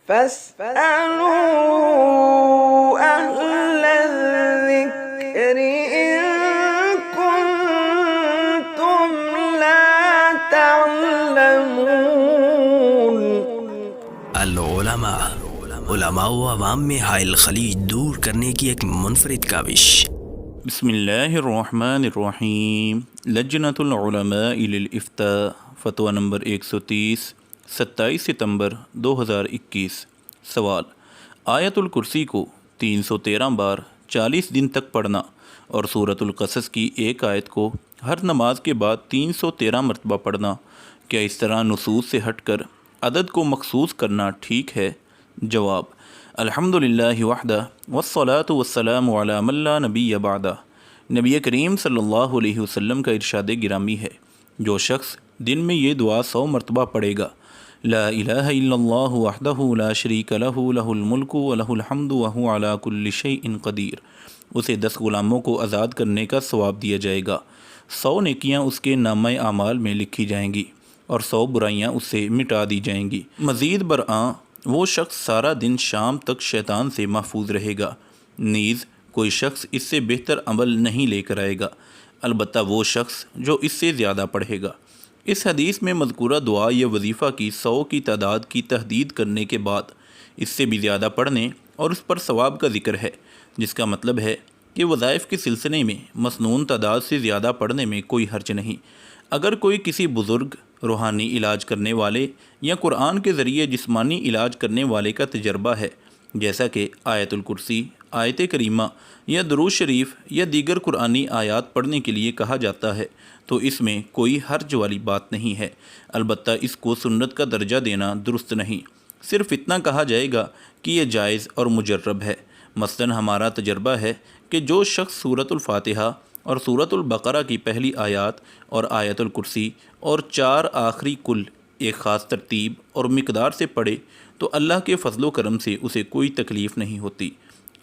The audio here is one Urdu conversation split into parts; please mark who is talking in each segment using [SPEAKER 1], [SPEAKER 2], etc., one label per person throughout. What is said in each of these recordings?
[SPEAKER 1] فاسألوا أهل الذكر إن كنتم لا تعلمون۔
[SPEAKER 2] العلماء، علماء و عوام میں حائل خلیج دور کرنے کی ایک منفرد کاوش۔
[SPEAKER 3] بسم اللہ الرحمن الرحیم۔ لجنۃ العلماء للافتاء، فتویٰ نمبر 130، 27 ستمبر 2021۔ سوال: آیت الکرسی کو 313 بار 40 دن تک پڑھنا اور سورۃ القصص کی ایک آیت کو ہر نماز کے بعد 313 مرتبہ پڑھنا، کیا اس طرح نصوص سے ہٹ کر عدد کو مخصوص کرنا ٹھیک ہے؟ جواب: الحمدللہ وحدہ والصلاة والسلام علی من لا نبی بعدہ۔ نبی کریم صلی اللہ علیہ وسلم کا ارشاد گرامی ہے، جو شخص دن میں یہ دعا 100 مرتبہ پڑھے گا، لا الہ الا اللہ وحدہ لا شریک لہ لہ الملک ولہ الحمد وہو علی کل شیء قدیر، اسے 10 غلاموں کو آزاد کرنے کا ثواب دیا جائے گا، 100 نیکیاں اس کے نامہ اعمال میں لکھی جائیں گی اور 100 برائیاں اس سے مٹا دی جائیں گی۔ مزید برآں وہ شخص سارا دن شام تک شیطان سے محفوظ رہے گا، نیز کوئی شخص اس سے بہتر عمل نہیں لے کر آئے گا، البتہ وہ شخص جو اس سے زیادہ پڑھے گا۔ اس حدیث میں مذکورہ دعا یا وظیفہ کی 100 کی تعداد کی تحدید کرنے کے بعد اس سے بھی زیادہ پڑھنے اور اس پر ثواب کا ذکر ہے، جس کا مطلب ہے کہ وظائف کے سلسلے میں مسنون تعداد سے زیادہ پڑھنے میں کوئی حرج نہیں۔ اگر کوئی کسی بزرگ، روحانی علاج کرنے والے یا قرآن کے ذریعے جسمانی علاج کرنے والے کا تجربہ ہے، جیسا کہ آیت الکرسی، آیت کریمہ یا درود شریف یا دیگر قرآنی آیات پڑھنے کے لیے کہا جاتا ہے، تو اس میں کوئی حرج والی بات نہیں ہے، البتہ اس کو سنت کا درجہ دینا درست نہیں، صرف اتنا کہا جائے گا کہ یہ جائز اور مجرب ہے۔ مثلاً ہمارا تجربہ ہے کہ جو شخص سورۃ الفاتحہ اور سورۃ البقرہ کی پہلی آیات اور آیت الکرسی اور 4 آخری کل ایک خاص ترتیب اور مقدار سے پڑھے تو اللہ کے فضل و کرم سے اسے کوئی تکلیف نہیں ہوتی۔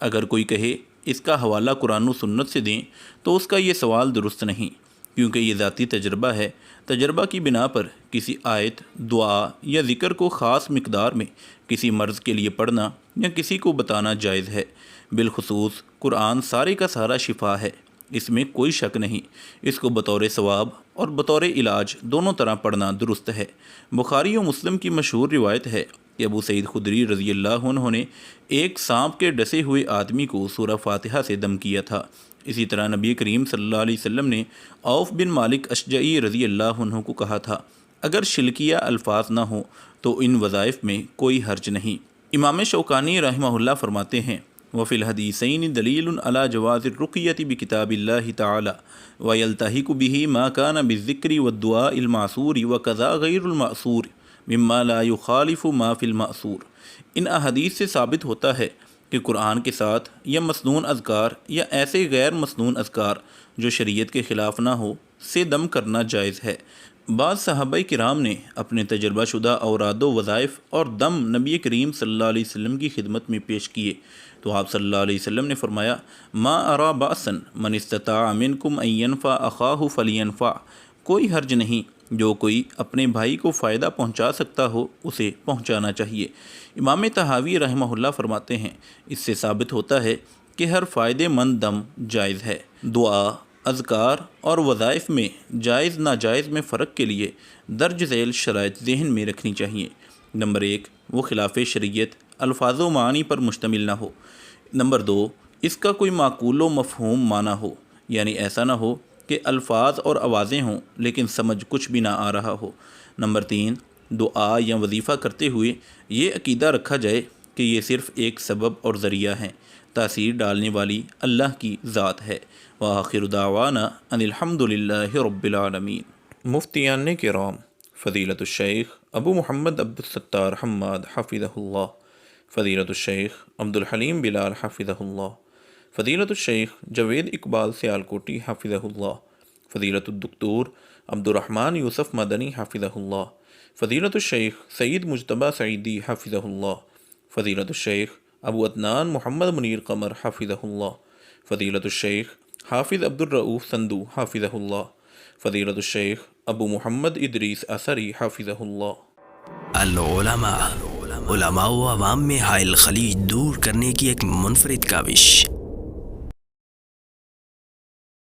[SPEAKER 3] اگر کوئی کہے اس کا حوالہ قرآن و سنت سے دیں تو اس کا یہ سوال درست نہیں، کیونکہ یہ ذاتی تجربہ ہے۔ تجربہ کی بنا پر کسی آیت، دعا یا ذکر کو خاص مقدار میں کسی مرض کے لیے پڑھنا یا کسی کو بتانا جائز ہے۔ بالخصوص قرآن سارے کا سارا شفا ہے، اس میں کوئی شک نہیں، اس کو بطور ثواب اور بطور علاج دونوں طرح پڑھنا درست ہے۔ بخاری و مسلم کی مشہور روایت ہے کہ ابو سعید خدری رضی اللہ عنہ نے ایک سانپ کے ڈسے ہوئے آدمی کو سورہ فاتحہ سے دم کیا تھا۔ اسی طرح نبی کریم صلی اللہ علیہ وسلم نے عوف بن مالک اشجعی رضی اللہ عنہ کو کہا تھا، اگر شلکیہ الفاظ نہ ہوں تو ان وظائف میں کوئی حرج نہیں۔ امام شوکانی رحمہ اللہ فرماتے ہیں، وفی الحدیثین دلیل علی جواز الرقیۃ بکتاب اللہ تعالی ویلتحق بہ ما کان بالذکر والدعاء المعصور وکذا غیر المعصور مما لا یخالف ما فی المعصور۔ ان احادیث سے ثابت ہوتا ہے کہ قرآن کے ساتھ یا مسنون اذکار یا ایسے غیر مسنون اذکار جو شریعت کے خلاف نہ ہو سے دم کرنا جائز ہے۔ بعض صحابہ کرام نے اپنے تجربہ شدہ اوراد و وظائف اور دم نبی کریم صلی اللہ علیہ وسلم کی خدمت میں پیش کیے تو آپ صلی اللہ علیہ وسلم نے فرمایا، ما ارا بأسا من استطاع منکم ان ینفع اخاہ فلینفع، کوئی حرج نہیں، جو کوئی اپنے بھائی کو فائدہ پہنچا سکتا ہو اسے پہنچانا چاہیے۔ امام طحاوی رحمہ اللہ فرماتے ہیں، اس سے ثابت ہوتا ہے کہ ہر فائدے مند دم جائز ہے۔ دعا، اذکار اور وظائف میں جائز ناجائز میں فرق کے لیے درج ذیل شرائط ذہن میں رکھنی چاہیے۔ نمبر 1، وہ خلاف شریعت، الفاظ و معانی پر مشتمل نہ ہو۔ نمبر 2، اس کا کوئی معقول و مفہوم معنی ہو، یعنی ایسا نہ ہو کہ الفاظ اور آوازیں ہوں لیکن سمجھ کچھ بھی نہ آ رہا ہو۔ نمبر 3، دعا یا وظیفہ کرتے ہوئے یہ عقیدہ رکھا جائے کہ یہ صرف ایک سبب اور ذریعہ ہیں، تاثیر ڈالنے والی اللہ کی ذات ہے۔ وآخر دعوانا ان الحمدللہ رب العالمین۔ مفتیان کرام فضیلت الشیخ ابو محمد عبد الستار حماد حفظہ اللہ، فضیلت الشیخ عبد الحلیم بلال حفظہ اللہ، فضیلت الشیخ جوید اقبال سیالکوٹی حفظہ اللہ، فضیلت الدکتور عبد الرحمن یوسف مدنی حفظہ اللہ، فضیلت الشیخ سید مجتبیٰ سعیدی حفظہ اللہ، فضیلت الشیخ ابو عدنان محمد منیر قمر حفظہ اللہ، فضیلت الشیخ حافظ عبد الرؤوف سندو حفظہ اللہ، فضیلت الشیخ ابو محمد ادریس اثری حفظہ اللہ۔
[SPEAKER 2] العلماء، علماء و عوام میں حائل خلیج دور کرنے کی ایک منفرد کاوش